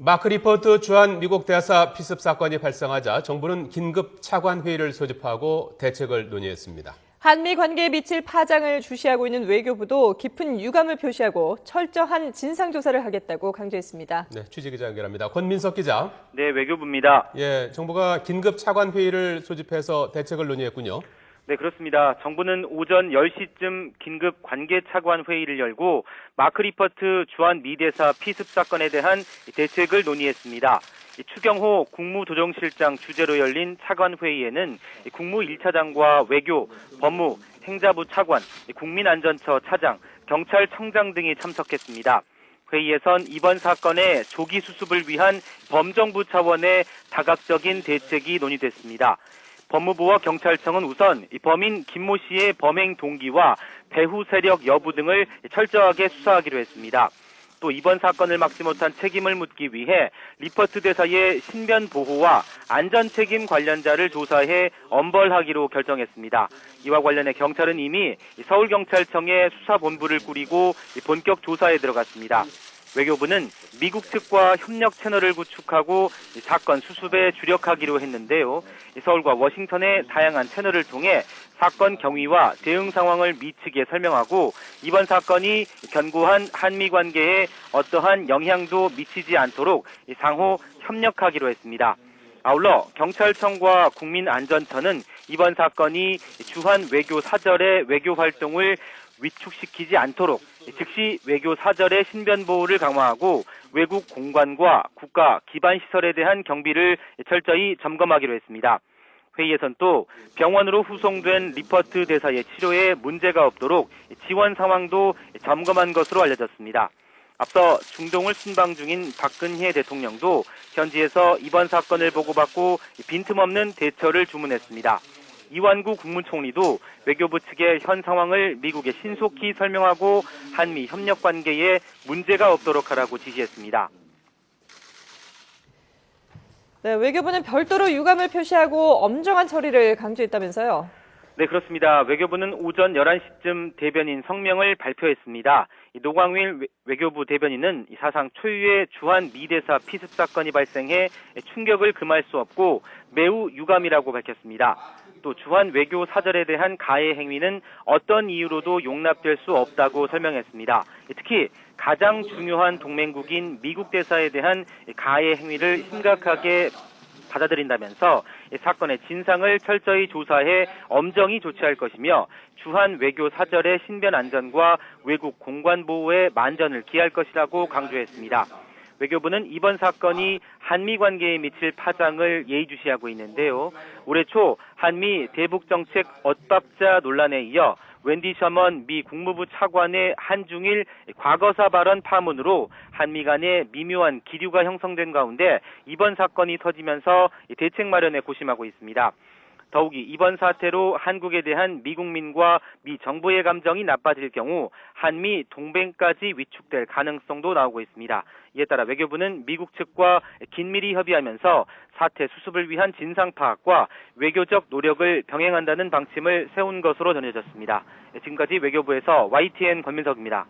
마크 리포트 주한 미국 대사 피습 사건이 발생하자 정부는 긴급 차관 회의를 소집하고 대책을 논의했습니다. 한미 관계에 미칠 파장을 주시하고 있는 외교부도 깊은 유감을 표시하고 철저한 진상조사를 하겠다고 강조했습니다. 네, 취재기자 연결합니다. 권민석 기자. 네, 외교부입니다. 정부가 긴급 차관 회의를 소집해서 대책을 논의했군요. 네, 그렇습니다. 정부는 오전 10시쯤 긴급 관계차관 회의를 열고 마크 리포트 주한 미 대사 피습 사건에 대한 대책을 논의했습니다. 추경호 국무조정실장 주재로 열린 차관 회의에는 국무 1차장과 외교, 법무, 행자부 차관, 국민안전처 차장, 경찰청장 등이 참석했습니다. 회의에선 이번 사건의 조기 수습을 위한 범정부 차원의 다각적인 대책이 논의됐습니다. 법무부와 경찰청은 우선 범인 김모 씨의 범행 동기와 배후 세력 여부 등을 철저하게 수사하기로 했습니다. 또 이번 사건을 막지 못한 책임을 묻기 위해 리포트 대사의 신변 보호와 안전 책임 관련자를 조사해 엄벌하기로 결정했습니다. 이와 관련해 경찰은 이미 서울경찰청에 수사본부를 꾸리고 본격 조사에 들어갔습니다. 외교부는 미국 측과 협력 채널을 구축하고 사건 수습에 주력하기로 했는데요. 서울과 워싱턴의 다양한 채널을 통해 사건 경위와 대응 상황을 미치게 설명하고 이번 사건이 견고한 한미 관계에 어떠한 영향도 미치지 않도록 상호 협력하기로 했습니다. 아울러 경찰청과 국민안전처는 이번 사건이 주한 외교 사절의 외교 활동을 위축시키지 않도록 즉시 외교 사절의 신변 보호를 강화하고 외국 공관과 국가 기반 시설에 대한 경비를 철저히 점검하기로 했습니다. 회의에선 또 병원으로 후송된 리포트 대사의 치료에 문제가 없도록 지원 상황도 점검한 것으로 알려졌습니다. 앞서 중동을 순방 중인 박근혜 대통령도 현지에서 이번 사건을 보고받고 빈틈없는 대처를 주문했습니다. 이완구 국무총리도 외교부 측의 현 상황을 미국에 신속히 설명하고 한미 협력 관계에 문제가 없도록 하라고 지시했습니다. 네, 외교부는 별도로 유감을 표시하고 엄정한 처리를 강조했다면서요? 네, 그렇습니다. 외교부는 오전 11시쯤 대변인 성명을 발표했습니다. 노광일 외교부 대변인은 사상 초유의 주한 미 대사 피습 사건이 발생해 충격을 금할 수 없고 매우 유감이라고 밝혔습니다. 또 주한 외교 사절에 대한 가해 행위는 어떤 이유로도 용납될 수 없다고 설명했습니다. 특히 가장 중요한 동맹국인 미국 대사에 대한 가해 행위를 심각하게 받아들인다면서 사건의 진상을 철저히 조사해 엄정히 조치할 것이며 주한 외교 사절의 신변 안전과 외국 공관 보호에 만전을 기할 것이라고 강조했습니다. 외교부는 이번 사건이 한미 관계에 미칠 파장을 예의주시하고 있는데요. 올해 초 한미 대북정책 엇박자 논란에 이어 웬디 셔먼 미 국무부 차관의 한중일 과거사 발언 파문으로 한미 간에 미묘한 기류가 형성된 가운데 이번 사건이 터지면서 대책 마련에 고심하고 있습니다. 더욱이 이번 사태로 한국에 대한 미국민과 미 정부의 감정이 나빠질 경우 한미 동맹까지 위축될 가능성도 나오고 있습니다. 이에 따라 외교부는 미국 측과 긴밀히 협의하면서 사태 수습을 위한 진상 파악과 외교적 노력을 병행한다는 방침을 세운 것으로 전해졌습니다. 지금까지 외교부에서 YTN 권민석입니다.